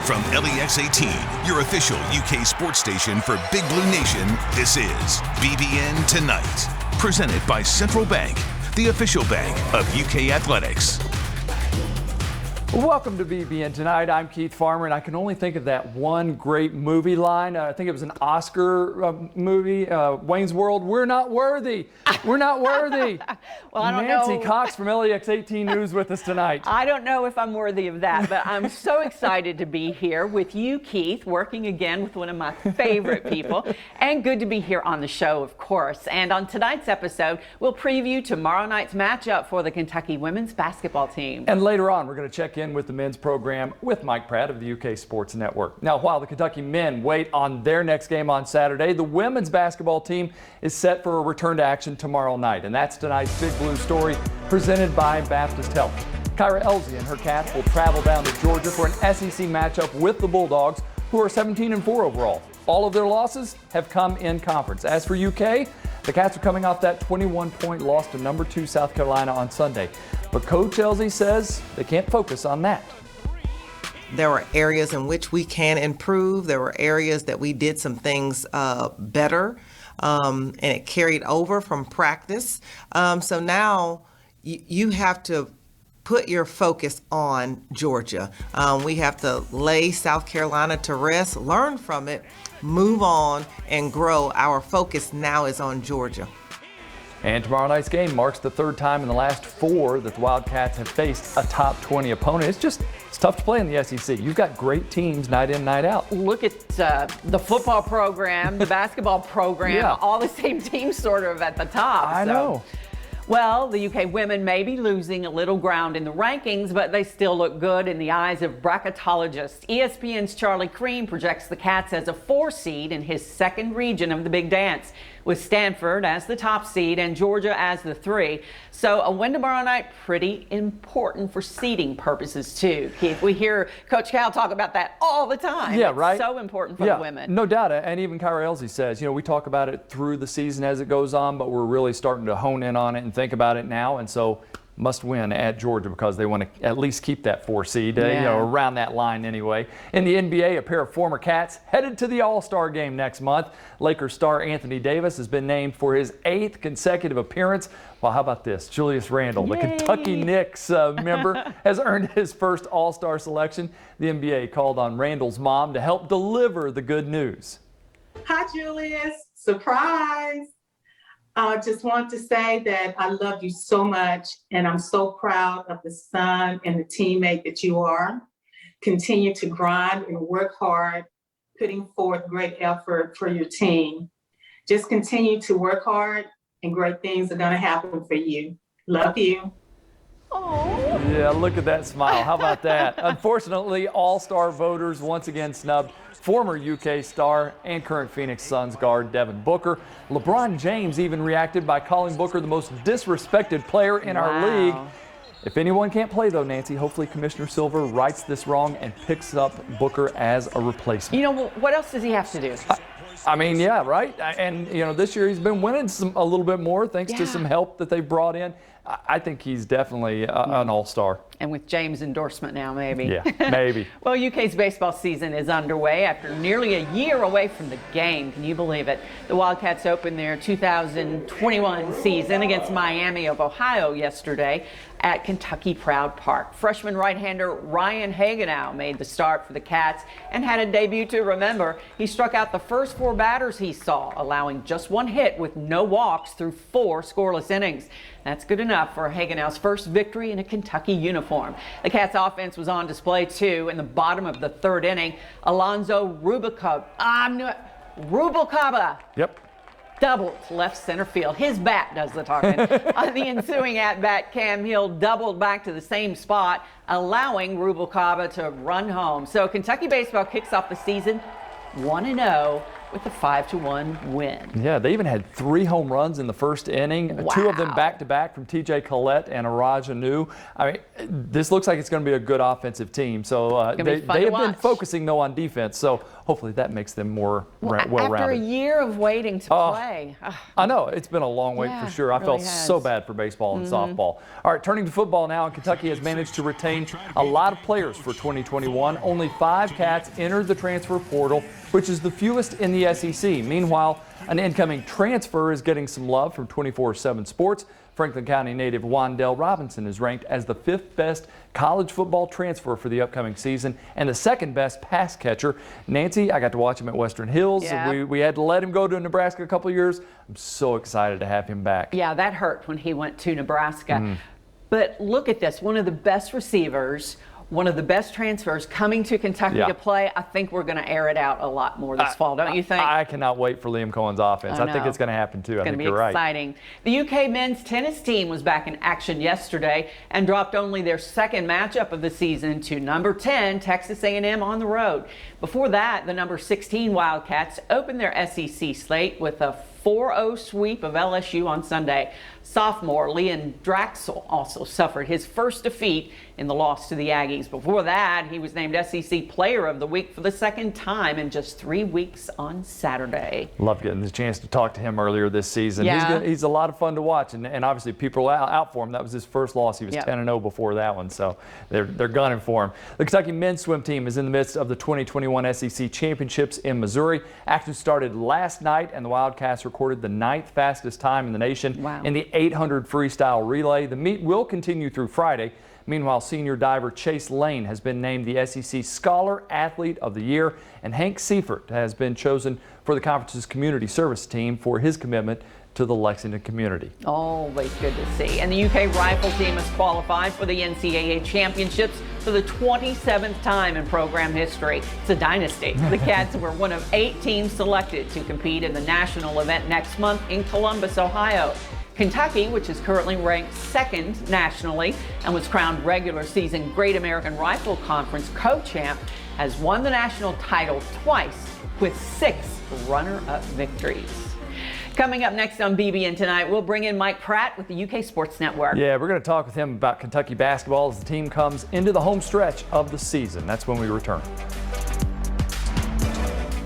From LEX 18, your official UK sports station for Big Blue Nation, this is BBN Tonight. Presented by Central Bank, the official bank of UK athletics. Welcome to BBN Tonight. I'm Keith Farmer, and I can only think of that one great movie line. I think it was an Oscar movie, Wayne's World. We're not worthy. We're not worthy. Well, I don't Nancy know. Cox from LEX 18 News with us tonight. I don't know if I'm worthy of that, but I'm so excited to be here with you, Keith, working again with one of my favorite people, and good to be here on the show, of course. And on tonight's episode, we'll preview tomorrow night's matchup for the Kentucky women's basketball team. And later on, we're going to check in with the men's program with Mike Pratt of the UK Sports Network. Now, while the Kentucky men wait on their next game on Saturday, the women's basketball team is set for a return to action tomorrow night. And that's tonight's Big Blue story presented by Baptist Health. Kyra Elsie and her Cats will travel down to Georgia for an SEC matchup with the Bulldogs, who are 17-4 overall. All of their losses have come in conference. As for UK, the Cats are coming off that 21-point loss to number 2 South Carolina on Sunday. But Coach Elsie says they can't focus on that. There were areas in which we can improve. There were areas that we did some things better, and it carried over from practice. So now you have to put your focus on Georgia. We have to lay South Carolina to rest, learn from it, move on, and grow. Our focus now is on Georgia. And tomorrow night's game marks the third time in the last 4 that the Wildcats have faced a top 20 opponent. It's tough to play in the SEC. You've got great teams night in, night out. Look at the football program, the basketball program, Yeah. all the same teams sort of at the top. I know. Well, the UK women may be losing a little ground in the rankings, but they still look good in the eyes of bracketologists. ESPN's Charlie Cream projects the Cats as a 4 seed in his second region of the Big Dance, with Stanford as the top seed and Georgia as the 3. So a win tomorrow night, pretty important for seeding purposes too. Keith, we hear Coach Cal talk about that all the time. Yeah, it's right. So important for the women. No doubt. And even Kyra Elsie says, we talk about it through the season as it goes on, but we're really starting to hone in on it and think about it now. And so must win at Georgia because they want to at least keep that 4 seed, around that line anyway. In the NBA, a pair of former Cats headed to the All-Star game next month. Lakers star Anthony Davis has been named for his 8th consecutive appearance. Well, how about this? Julius Randle, the Kentucky Knicks member, has earned his first All-Star selection. The NBA called on Randle's mom to help deliver the good news. Hi, Julius. Surprise. I just want to say that I love you so much, and I'm so proud of the son and the teammate that you are. Continue to grind and work hard, putting forth great effort for your team. Just continue to work hard, and great things are going to happen for you. Love you. Oh. Yeah, look at that smile. How about that? Unfortunately, All-Star voters once again snubbed former UK star and current Phoenix Suns guard Devin Booker. LeBron James even reacted by calling Booker the most disrespected player in our league. If anyone can't play, though, Nancy, hopefully Commissioner Silver rights this wrong and picks up Booker as a replacement. What else does he have to do? I mean, yeah, right? And, this year he's been winning a little bit more thanks to some help that they brought in. I think he's definitely an all-star. And with James' endorsement now, maybe. Yeah, maybe. Well, UK's baseball season is underway after nearly a year away from the game. Can you believe it? The Wildcats opened their 2021 season against Miami of Ohio yesterday at Kentucky Proud Park. Freshman right-hander Ryan Hagenow made the start for the Cats and had a debut to remember. He struck out the first 4 batters he saw, allowing just 1 hit with no walks through 4 scoreless innings. That's good enough for Hagenow's first victory in a Kentucky uniform. The Cats' offense was on display, too. In the bottom of the 3rd inning, Alonzo Rubalcaba. Yep. Doubled to left center field. His bat does the talking. On the ensuing at-bat, Cam Hill doubled back to the same spot, allowing Rubalcaba to run home. So Kentucky baseball kicks off the season 1-0 with a 5-1 win. Yeah, they even had 3 home runs in the first inning, Wow. 2 of them back-to-back from TJ Collette and Araj Anu. I mean, this looks like it's going to be a good offensive team. So they have been focusing, though, on defense. So hopefully that makes them more well-rounded. After a year of waiting to play. I know. It's been a long wait for sure. I really felt so bad for baseball and softball. All right, turning to football now, and Kentucky has managed to retain a lot of players for 2021. Only 5 Cats entered the transfer portal, which is the fewest in the SEC. Meanwhile, an incoming transfer is getting some love from 24/7 Sports. Franklin County native Juan Del Robinson is ranked as the 5th best college football transfer for the upcoming season and the 2nd best pass catcher. Nancy, I got to watch him at Western Hills. Yeah. We had to let him go to Nebraska a couple of years. I'm so excited to have him back. Yeah, that hurt when he went to Nebraska. But look at this, one of the best receivers, one of the best transfers coming to Kentucky to play. I think we're going to air it out a lot more this fall, don't you think? I cannot wait for Liam Cohen's offense. I think it's going to happen too. I think you're right. It's going to be exciting. The UK men's tennis team was back in action yesterday and dropped only their 2nd matchup of the season to number 10 Texas A&M on the road. Before that, the number 16 Wildcats opened their SEC slate with a 4-0 sweep of LSU on Sunday. Sophomore Leon Draxel also suffered his first defeat in the loss to the Aggies. Before that, he was named SEC Player of the Week for the 2nd time in just 3 weeks on Saturday. Loved getting the chance to talk to him earlier this season. Yeah. He's a lot of fun to watch, and obviously people are out for him. That was his first loss. He was 10-0 before that one, so they're gunning for him. The Kentucky men's swim team is in the midst of the 2021 SEC Championships in Missouri. Action started last night, and the Wildcats recorded the 9th fastest time in the nation in the 800 freestyle relay. The meet will continue through Friday. Meanwhile, senior diver Chase Lane has been named the SEC Scholar Athlete of the Year, and Hank Seifert has been chosen for the conference's community service team for his commitment to the Lexington community. Always good to see. And the UK rifle team has qualified for the NCAA championships for the 27th time in program history. It's a dynasty. The Cats were one of 8 teams selected to compete in the national event next month in Columbus, Ohio. Kentucky, which is currently ranked 2nd nationally and was crowned regular season Great American Rifle Conference co-champ, has won the national title twice with 6 runner-up victories. Coming up next on BBN Tonight, we'll bring in Mike Pratt with the UK Sports Network. Yeah, we're going to talk with him about Kentucky basketball as the team comes into the home stretch of the season. That's when we return.